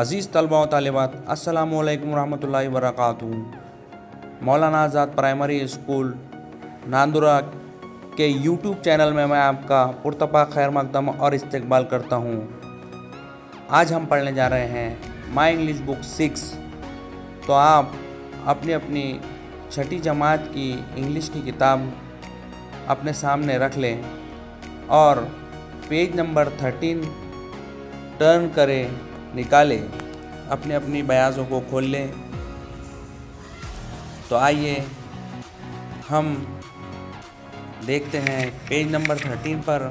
अज़ीज़ तलबा व तालिबात, अस्सलामु अलैकुम रहमतुल्लाहि व बरकातुहू। मौलाना आज़ाद प्राइमरी स्कूल नांदुरा के यूट्यूब चैनल में मैं आपका पुरतपा खैर मकदम और इस्तकबाल करता हूँ। आज हम पढ़ने जा रहे हैं माई इंग्लिश बुक 6। तो आप अपनी अपनी छठी जमात की इंग्लिश की किताब अपने सामने रख लें और पेज नंबर 13 टर्न करें, निकालें, अपनी अपनी बयाज़ों को खोल लें। तो आइए हम देखते हैं पेज नंबर 13 पर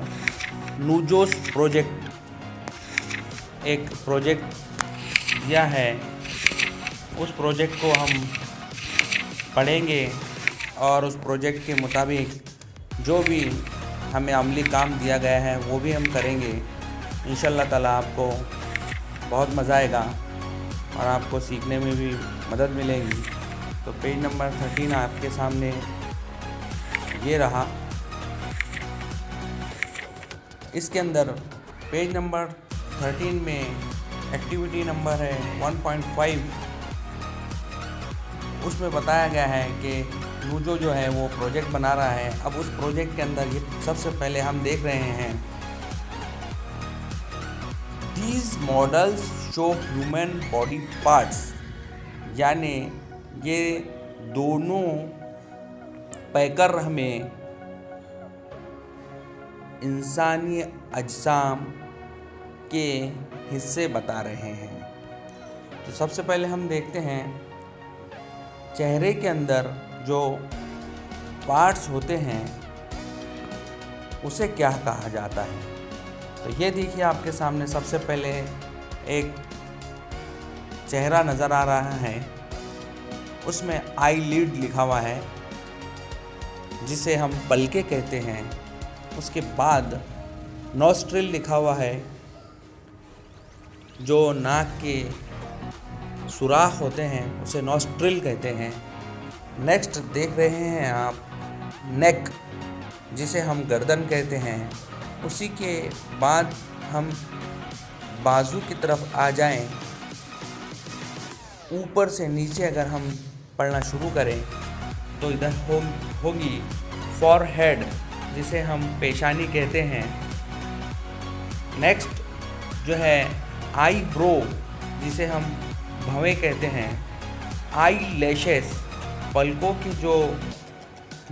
नूजोस प्रोजेक्ट, एक प्रोजेक्ट दिया है। उस प्रोजेक्ट को हम पढ़ेंगे और उस प्रोजेक्ट के मुताबिक जो भी हमें अमली काम दिया गया है वो भी हम करेंगे। इंशाअल्लाह ताला आपको बहुत मज़ा आएगा और आपको सीखने में भी मदद मिलेगी। तो पेज नंबर 13 आपके सामने ये रहा। इसके अंदर पेज नंबर 13 में एक्टिविटी नंबर है 1.5। उसमें बताया गया है कि नूजो जो है वो प्रोजेक्ट बना रहा है। अब उस प्रोजेक्ट के अंदर ये सबसे पहले हम देख रहे हैं, These models show human body parts, यानी ये दोनों पैकर हमें इंसानी अज्साम के हिस्से बता रहे हैं। तो सबसे पहले हम देखते हैं चेहरे के अंदर जो पार्ट्स होते हैं उसे क्या कहा जाता है। तो ये देखिए आपके सामने सबसे पहले एक चेहरा नज़र आ रहा है, उसमें आई लिड लिखा हुआ है जिसे हम पलके कहते हैं। उसके बाद नॉस्ट्रिल लिखा हुआ है, जो नाक के सुराख होते हैं उसे नॉस्ट्रिल कहते हैं। नेक्स्ट देख रहे हैं आप नेक, जिसे हम गर्दन कहते हैं। उसी के बाद हम बाजू की तरफ आ जाएं, ऊपर से नीचे अगर हम पढ़ना शुरू करें तो इधर होगी फॉरहेड, जिसे हम पेशानी कहते हैं। नेक्स्ट जो है आई ब्रो, जिसे हम भवें कहते हैं। आई लैशेस, पलकों के जो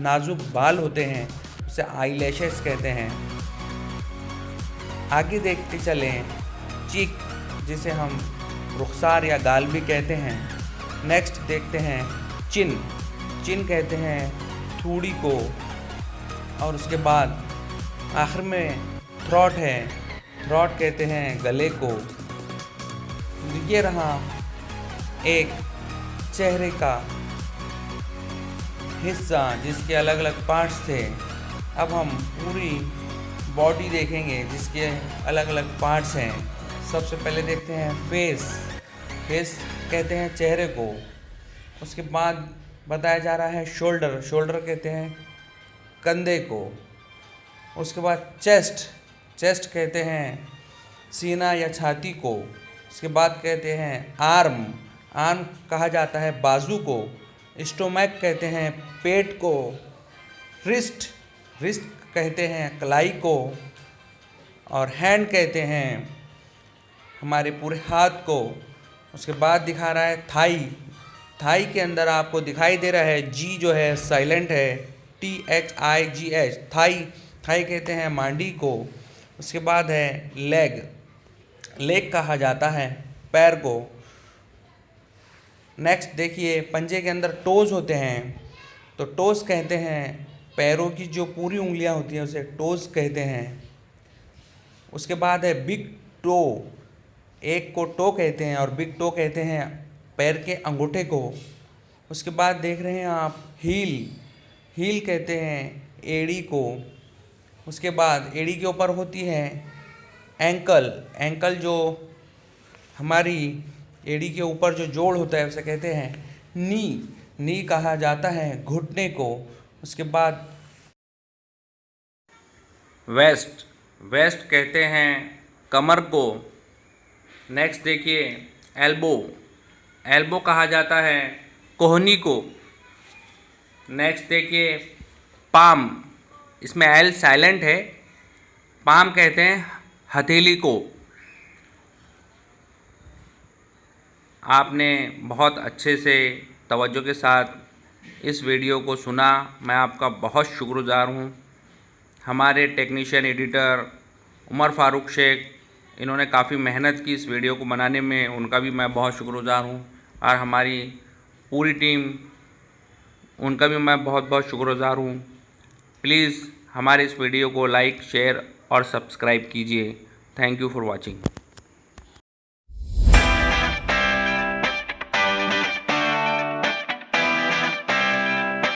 नाजुक बाल होते हैं उसे आई लैशेस कहते हैं। आगे देखते चलें चीक, जिसे हम रुखसार या गाल भी कहते हैं। नेक्स्ट देखते हैं चिन, चिन कहते हैं थूड़ी को। और उसके बाद आखिर में थ्रॉट है, थ्रॉट कहते हैं गले को। ये रहा एक चेहरे का हिस्सा जिसके अलग अलग पार्ट्स थे। अब हम पूरी बॉडी देखेंगे जिसके अलग अलग पार्ट्स हैं। सबसे पहले देखते हैं फेस, फेस कहते हैं चेहरे को। उसके बाद बताया जा रहा है शोल्डर, शोल्डर कहते हैं कंधे को। उसके बाद चेस्ट, चेस्ट कहते हैं सीना या छाती को। उसके बाद कहते हैं आर्म, आर्म कहा जाता है बाजू को। स्टोमक कहते हैं पेट को। रिस्ट, रिस्ट कहते हैं कलाई को। और हैंड कहते हैं हमारे पूरे हाथ को। उसके बाद दिखा रहा है थाई, थाई के अंदर आपको दिखाई दे रहा है जी जो है साइलेंट है, THIGH, थाई, थाई कहते हैं मांडी को। उसके बाद है लेग, लेग कहा जाता है पैर को। नेक्स्ट देखिए पंजे के अंदर टोज़ होते हैं, तो टोज़ कहते हैं पैरों की जो पूरी उंगलियां होती हैं उसे टोज़ कहते हैं। उसके बाद है बिग टो, एक को टो कहते हैं और बिग टो कहते हैं पैर के अंगूठे को। उसके बाद देख रहे हैं आप हील, हील कहते हैं एड़ी को। उसके बाद एड़ी के ऊपर होती है एंकल, एंकल जो हमारी एड़ी के ऊपर जो जोड़ होता है उसे कहते हैं नी, नी कहा जाता है घुटने को। उसके बाद वेस्ट, वेस्ट कहते हैं कमर को। नेक्स्ट देखिए एल्बो, एल्बो कहा जाता है कोहनी को। नेक्स्ट देखिए पाम, इसमें एल साइलेंट है। पाम कहते हैं हथेली को। आपने बहुत अच्छे से तवज्जो के साथ इस वीडियो को सुना, मैं आपका बहुत शुक्रगुज़ार हूँ। हमारे टेक्नीशियन एडिटर उमर फ़ारूक शेख, इन्होंने काफ़ी मेहनत की इस वीडियो को बनाने में, उनका भी मैं बहुत शुक्रगुज़ार हूँ। और हमारी पूरी टीम, उनका भी मैं बहुत बहुत शुक्रगुज़ार हूँ। प्लीज़ हमारे इस वीडियो को लाइक, शेयर और सब्सक्राइब कीजिए। Thank you for watching.